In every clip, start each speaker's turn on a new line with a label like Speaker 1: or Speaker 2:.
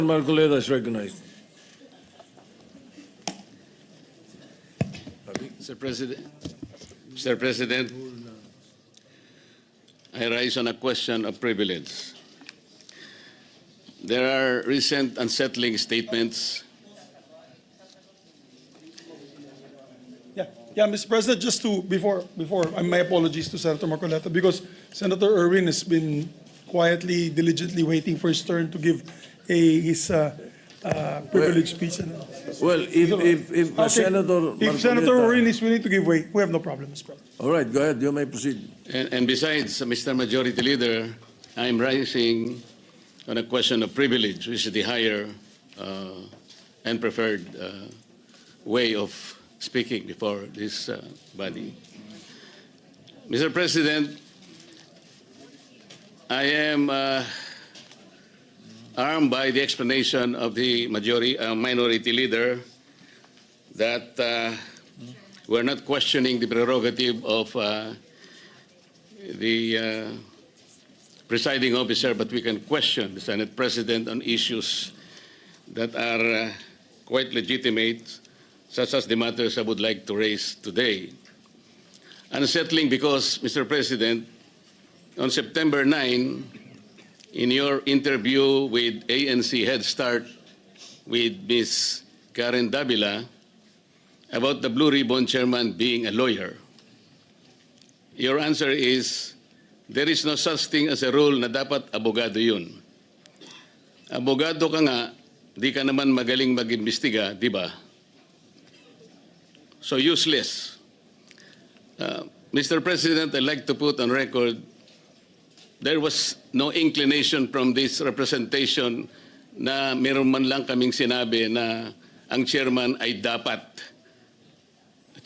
Speaker 1: Marcoleta is recognized.
Speaker 2: Mr. President, I rise on a question of privilege. There are recent unsettling statements.
Speaker 3: Yeah, Mr. President, just to, before, my apologies to Senator Marcoleta, because Senator Erwin has been quietly, diligently waiting for his turn to give his privileged speech.
Speaker 1: Well, if
Speaker 3: Okay.
Speaker 1: Senator
Speaker 3: If Senator
Speaker 1: Marcoleta-
Speaker 3: Erwin is willing to give way, we have no problem, Mr. President.
Speaker 1: All right, go ahead. You may proceed.
Speaker 2: And besides, Mr. Majority Leader, I'm rising on a question of privilege, which is the higher and preferred way of speaking before this body. Mr. President, I am armed by the explanation of the minority leader that we're not questioning the prerogative of the presiding officer, but we can question the Senate President on issues that are quite legitimate, such as the matters I would like to raise today. Unsettling because, Mr. President, on September 9, in your interview with ANC Head Start with Ms. Karen Davila about the Blue Ribbon Chairman being a lawyer, your answer is, there is no such thing as a rule na dapat abogado yun. Abogado ka nga, di ka naman magaling mag-imbestiga, di ba? So useless. Mr. President, I'd like to put on record, there was no inclination from this representation na meron man lang kaming sinabi na ang chairman ay dapat,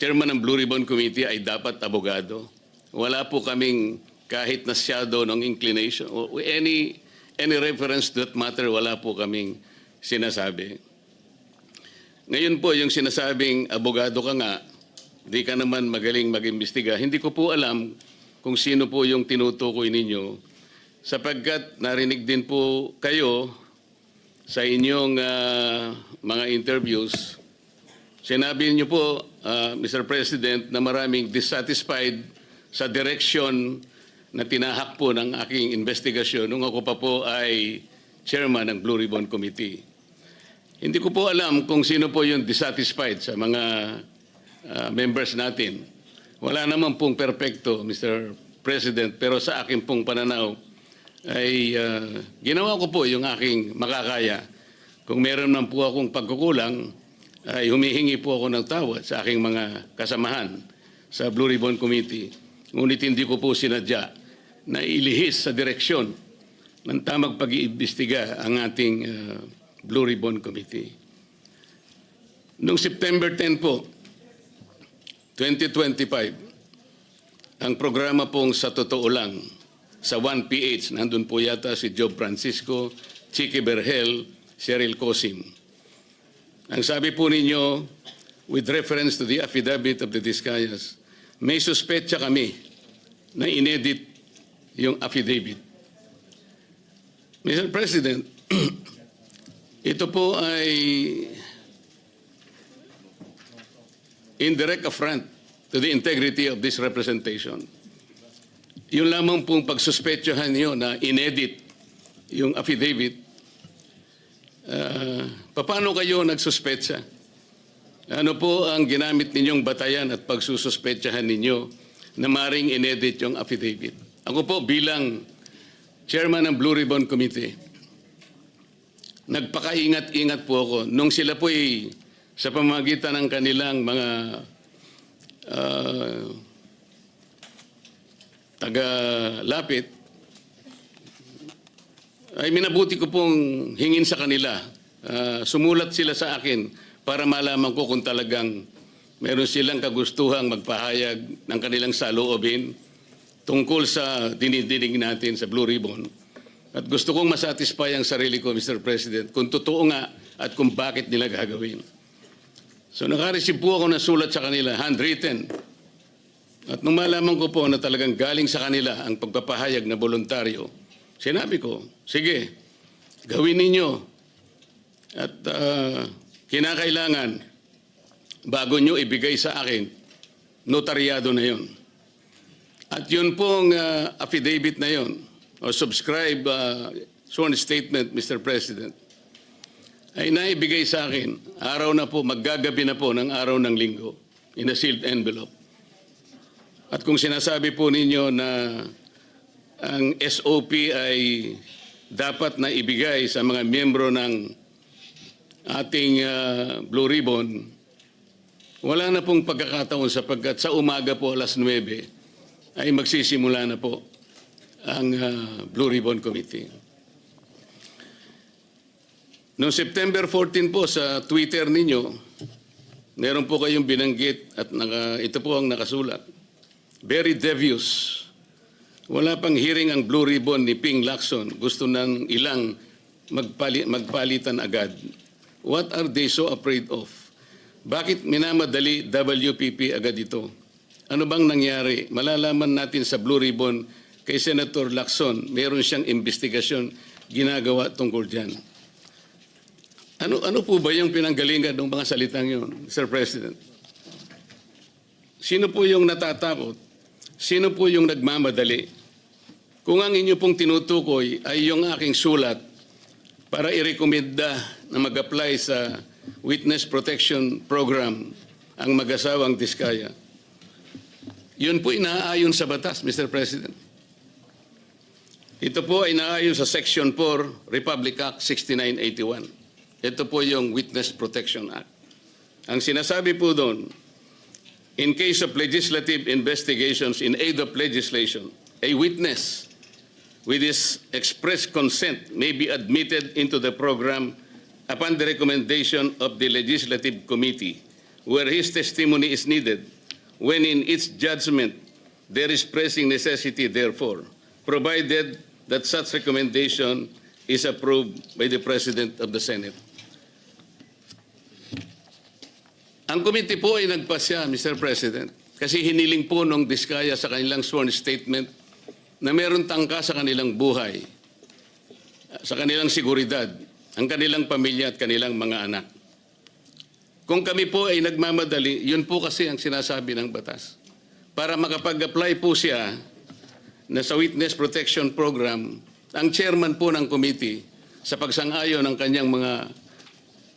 Speaker 2: chairman ng Blue Ribbon Committee ay dapat abogado. Wala po kaming kahit na shadow ng inclination or any reference to that matter, wala po kaming sinasabi. Ngayon po, yung sinasabing abogado ka nga, di ka naman magaling mag-imbestiga, hindi ko po alam kung sino po yung tinutukoy ninyo, sapagkat narinig din po kayo sa inyong mga interviews. Sinabi niyo po, Mr. President, na maraming dissatisfied sa direksyon na tinahak po ng aking investigasyon nung ako pa po ay chairman ng Blue Ribbon Committee. Hindi ko po alam kung sino po yung dissatisfied sa mga members natin. Wala naman pong perpekto, Mr. President, pero sa akin pong pananaw ay ginawa ko po yung aking makakaya. Kung meron man po akong pagkukulang, ay humihingi po ako ng tawad sa aking mga kasamahan sa Blue Ribbon Committee. Ngunit hindi ko po sinadya na ilihis sa direksyon ng tamang pag-iimbestiga ang ating Blue Ribbon Committee. Noong September 10 po, 2025, ang programa pong Sa Totoo Lang, sa 1PH, nandun po yata si Job Francisco, Chicky Berhel, Cheryl Cosim. Ang sabi po ninyo, with reference to the affidavit of the Discayas, may suspetsa kami na inedit yung affidavit. Mr. President, ito po ay indirect affront to the integrity of this representation. Yung lamang pong pagsuspetsahan niyo na inedit yung affidavit, paano kayo nagsuspetsa? Ano po ang ginamit ninyong batayan at pagsususpetsahan ninyo na maring inedit yung affidavit? Ako po bilang chairman ng Blue Ribbon Committee, nagpakaingat-ingat po ako. Nung sila po ay sa pamamagitan ng kanilang mga taga-lapit, ay minabuti ko pong hingin sa kanila. Sumulat sila sa akin para malaman ko kung talagang meron silang kagustuhang magpahayag ng kanilang saloobin tungkol sa dinidinig natin sa Blue Ribbon. At gusto kong masatisfy ang sarili ko, Mr. President, kung totoo nga at kung bakit nila gagawin. So nakareceive po ako ng sulat sa kanila, handwritten. At nung malaman ko po na talagang galing sa kanila ang pagpapahayag na voluntaryo, sinabi ko, sige, gawin ninyo. At kinakailangan, bago nyo ibigay sa akin, notaryado na yon. At yun pong affidavit na yon, o subscribe sworn statement, Mr. President, ay naibigay sa akin, araw na po, maggagabi na po ng araw ng linggo, in a sealed envelope. At kung sinasabi po ninyo na ang SOP ay dapat na ibigay sa mga miyembro ng ating Blue Ribbon, wala na pong pagkakataon sapagkat sa umaga po alas 9 ay magsisimula na po ang Blue Ribbon Committee. Noong September 14 po sa Twitter ninyo, meron po kayong binanggit at ito po ang nakasulat. Very devious. Wala pang hearing ang Blue Ribbon ni Ping Lacson. Gusto ng ilang magpalitan agad. What are they so afraid of? Bakit minamadali WPP agad ito? Ano bang nangyari? Malalaman natin sa Blue Ribbon kay Senator Lacson, meron siyang investigasyon ginagawa tungkol dyan. Ano po ba yung pinanggalingan ng mga salitang yun, Mr. President? Sino po yung natatakot? Sino po yung nagmamadali? Kung ang inyo pong tinutukoy ay yung aking sulat para irekomenda na mag-apply sa Witness Protection Program ang mag-asawang Diskaya, yun po inaayon sa batas, Mr. President. Ito po ay naayon sa Section 4, Republic Act 6981. Ito po yung Witness Protection Act. Ang sinasabi po doon, in case of legislative investigations in aid of legislation, a witness with his express consent may be admitted into the program upon the recommendation of the Legislative Committee, where his testimony is needed, when in its judgment there is pressing necessity therefore, provided that such recommendation is approved by the President of the Senate. Ang committee po ay nagpasya, Mr. President, kasi hiniling po nung Diskaya sa kanilang sworn statement na meron tangka sa kanilang buhay, sa kanilang seguridad, ang kanilang pamilya at kanilang mga anak. Kung kami po ay nagmamadali, yun po kasi ang sinasabi ng batas. Para makapag-apply po siya na sa Witness Protection Program, ang chairman po ng committee sa pagsang-ayon ng kanyang mga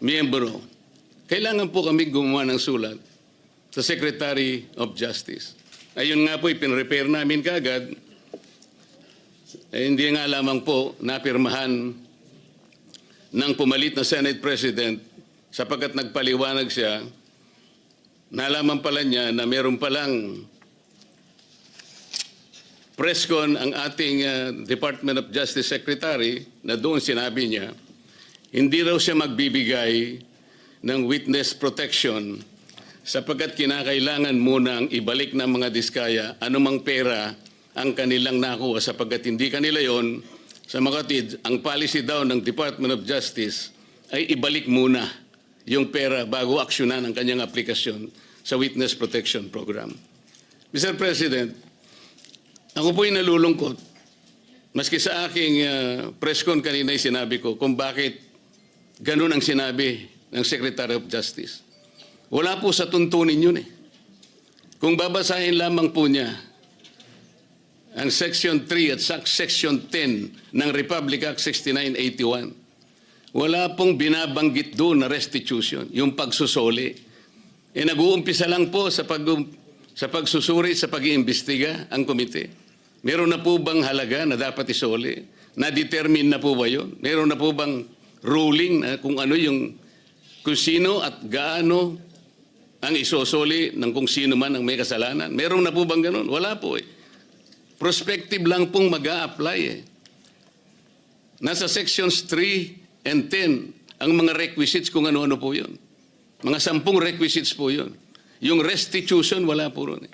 Speaker 2: miyembro, kailangan po kami gumawa ng sulat sa Secretary of Justice. Ayun nga po, ipinrepair namin kaagad. Hindi nga lamang po napirmahan ng pumalit na Senate President sapagkat nagpaliwanag siya, nalaman pala niya na meron palang press con ang ating Department of Justice Secretary na doon sinabi niya, hindi raw siya magbibigay ng witness protection sapagkat kinakailangan munang ibalik ng mga Diskaya anumang pera ang kanilang nakuha sapagkat hindi kanila yon. Sa makatid, ang policy daw ng Department of Justice ay ibalik muna yung pera bago aksyonan ang kanyang aplikasyon sa Witness Protection Program. Mr. President, ako po'y nalulungkot. Maski sa aking press con kanina ay sinabi ko kung bakit ganun ang sinabi ng Secretary of Justice. Wala po sa tuntunin yun eh. Kung babasahin lamang po niya ang Section 3 at Section 10 ng Republic Act 6981, wala pong binabanggit doon na restitution, yung pagsusuli. Nag-uumpisa lang po sa pagsusuri, sa pag-iimbestiga ang komite. Meron na po bang halaga na dapat isuli? Na-determine na po ba yun? Meron na po bang ruling na kung ano yung, kung sino at gaano ang isusuli ng kung sino man ang may kasalanan? Meron na po bang ganun? Wala po eh. Prospective lang pong mag-a-apply eh. Nasa sections 3 and 10 ang mga requisites kung ano-ano po yun. Mga 10 requisites po yun. Yung restitution, wala po ron eh.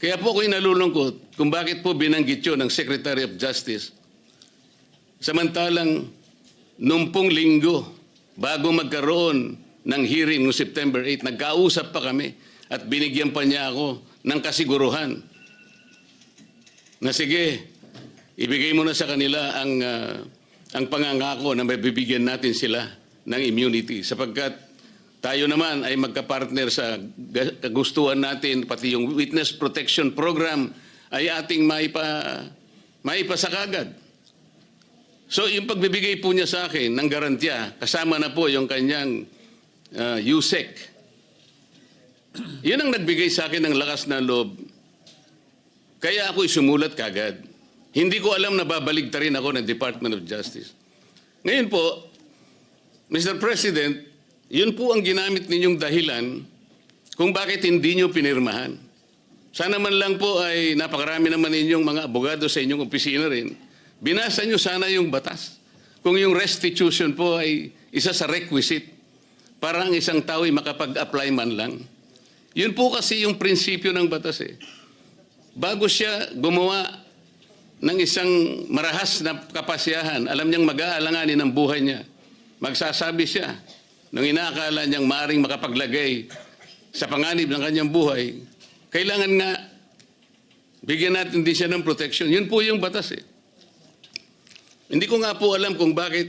Speaker 2: Kaya po ako'y nalulungkot kung bakit po binanggit yun ng Secretary of Justice. Samantalang, nung pong linggo, bago magkaroon ng hearing noong September 8, nagkausap pa kami at binigyan pa niya ako ng kasiguruhan na sige, ibigay mo na sa kanila ang pangangako na mabibigyan natin sila ng immunity sapagkat tayo naman ay magkapartner sa kagustuhan natin, pati yung Witness Protection Program ay ating maipasakagad. So yung pagbibigay po niya sa akin ng garantiya, kasama na po yung kanyang USEC. Yun ang nagbigay sa akin ng lakas na loob. Kaya ako'y sumulat kagad. Hindi ko alam na babaligtarin ako ng Department of Justice. Ngayon po, Mr. President, yun po ang ginamit ninyong dahilan kung bakit hindi nyo pinirmahan. Sana man lang po ay napakarami naman ninyong mga abogado sa inyong opisina rin. Binasa nyo sana yung batas. Kung yung restitution po ay isa sa requisite para ang isang tao ay makapag-apply man lang. Yun po kasi yung prinsipyo ng batas eh. Bago siya gumawa ng isang marahas na kapasyahan, alam niyang mag-aalanganin ang buhay niya. Magsasabi siya, nung inaakala niyang maaring makapaglagay sa panganib ng kanyang buhay, kailangan nga bigyan natin din siya ng protection. Yun po yung batas eh. Hindi ko nga po alam kung bakit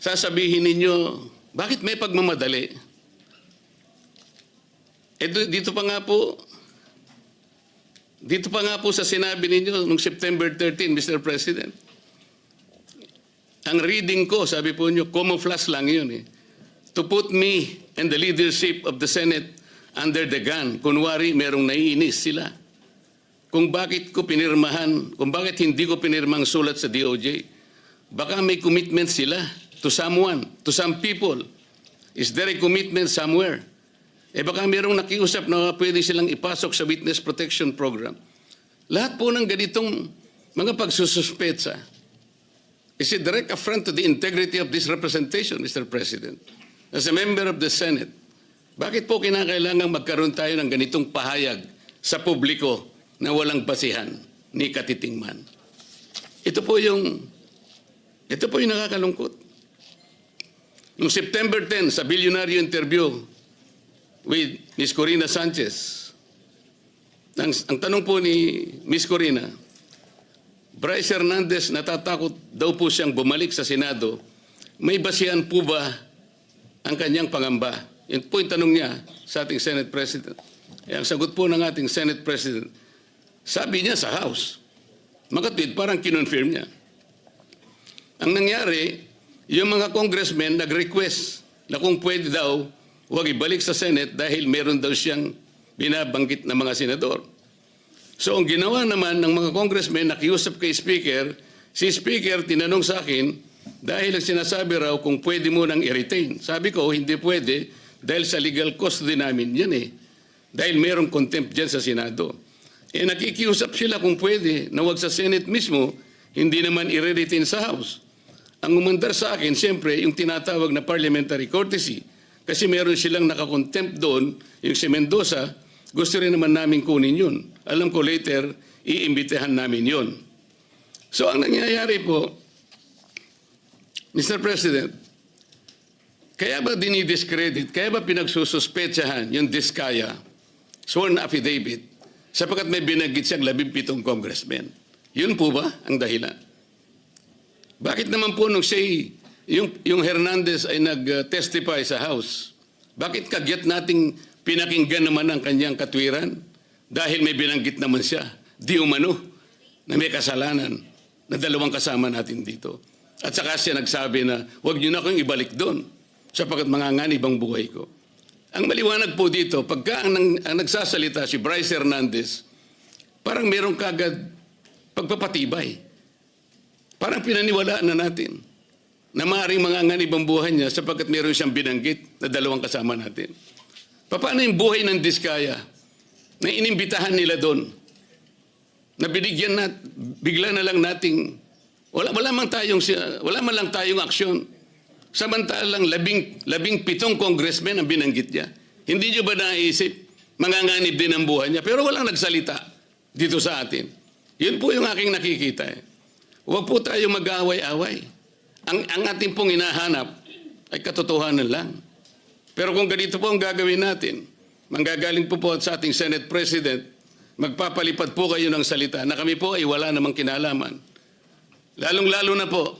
Speaker 2: sasabihin ninyo, bakit may pagmamadali? Dito pa nga po sa sinabi ninyo noong September 13, Mr. President. Ang reading ko, sabi po niyo, camouflage lang yun eh. To put me and the leadership of the Senate under the gun. Kunwari, merong naiinis sila. Kung bakit hindi ko pinirmang sulat sa DOJ. Baka may commitment sila to someone, to some people. Is there a commitment somewhere? Baka merong nakiusap na pwede silang ipasok sa Witness Protection Program. Lahat po ng ganitong mga pagsususpetsa is a direct affront to the integrity of this representation, Mr. President. As a member of the Senate, bakit po kinakailangan magkaroon tayo ng ganitong pahayag sa publiko na walang basihan ni katitingman? Ito po yung nakakalungkot. Noong September 10, sa bilyonaryo interview with Ms. Corina Sanchez, ang tanong po ni Ms. Corina, Bryce Hernandez, natatakot daw po siyang bumalik sa Senado. May basihan po ba ang kanyang pangamba? Yan po yung tanong niya sa ating Senate President. Ang sagot po ng ating Senate President, sabi niya sa House. Makatwid, parang kinonfirm niya. Ang nangyari, yung mga congressmen nag-request na kung pwede daw, huwag ibalik sa Senate dahil meron daw siyang binabanggit na mga senador. So ang ginawa naman ng mga congressmen, nakiusap kay Speaker, si Speaker tinanong sa akin, dahil ang sinasabi raw kung pwede mo nang i-retain. Sabi ko, hindi pwede dahil sa legal custody namin yan eh. Dahil merong contempt dyan sa Senado. Nakikiusap sila kung pwede na wag sa Senate mismo, hindi naman i-retain sa House. Ang umandar sa akin, siyempre, yung tinatawag na parliamentary courtesy. Kasi meron silang nakakontempt doon, yung si Mendoza, gusto rin naman namin kunin yun. Alam ko later, iimbitahan namin yun. So ang nangyayari po, Mr. President, kaya ba dinidiscredit, kaya ba pinagsususpetsahan yung Diskaya, sworn affidavit, sapagkat may binanggit siyang 17 congressmen? Yun po ba ang dahilan? Bakit naman po nung siya, yung Hernandez ay nag-testify sa House, bakit kagyat nating pinakinggan naman ang kanyang katwiran? Dahil may binanggit naman siya, di umano, na may kasalanan na dalawang kasama natin dito. At saka siya nagsabi na, huwag niyo na akong ibalik doon sapagkat manganganib ang buhay ko. Ang maliwanag po dito, pagka ang nagsasalita si Bryce Hernandez, parang merong kagad pagpapatibay. Parang pinaniwalaan na natin na maaaring manganganib ang buhay niya sapagkat meron siyang binanggit na dalawang kasama natin. Paano yung buhay ng Diskaya na inimbitahan nila doon? Na binigyan na, bigla na lang nating, wala man lang tayong aksyon. Samantalang 17 congressmen ang binanggit niya. Hindi niyo ba naisip, manganganib din ang buhay niya? Pero walang nagsalita dito sa atin. Yun po yung aking nakikita. Huwag po tayong mag-aaway-away. Ang ating pong hinahanap ay katotohanan lang. Pero kung ganito po ang gagawin natin, manggagaling po sa ating Senate President, magpapalipad po kayo ng salita na kami po ay wala namang kinalaman. Lalong-lalo na po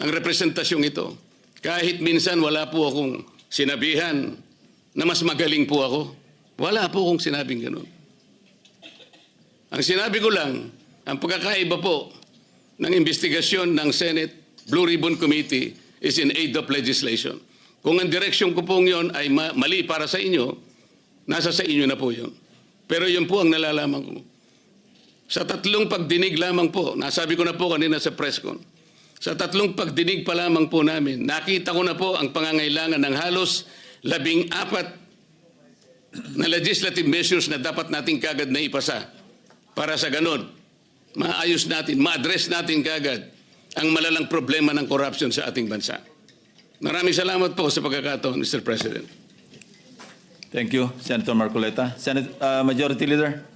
Speaker 2: ang representasyong ito. Kahit minsan wala po akong sinabihan na mas magaling po ako. Wala po akong sinabing ganun. Ang sinabi ko lang, ang pagkakaiba po ng investigasyon ng Senate Blue Ribbon Committee is in aid of legislation. Kung ang direksyon ko pong yon ay mali para sa inyo, nasa sa inyo na po yun. Pero yun po ang nalalaman ko. Sa 3 pagdinig lamang po, nasabi ko na po kanina sa press con, sa 3 pagdinig pa lamang po namin, nakita ko na po ang pangangailangan ng halos 14 na legislative measures na dapat natin kagad na ipasa para sa ganon, maayos natin, ma-address natin kagad ang malalang problema ng corruption sa ating bansa. Maraming salamat po sa pagkakataon, Mr. President.
Speaker 4: Thank you, Senator Marcoleta. Majority Leader.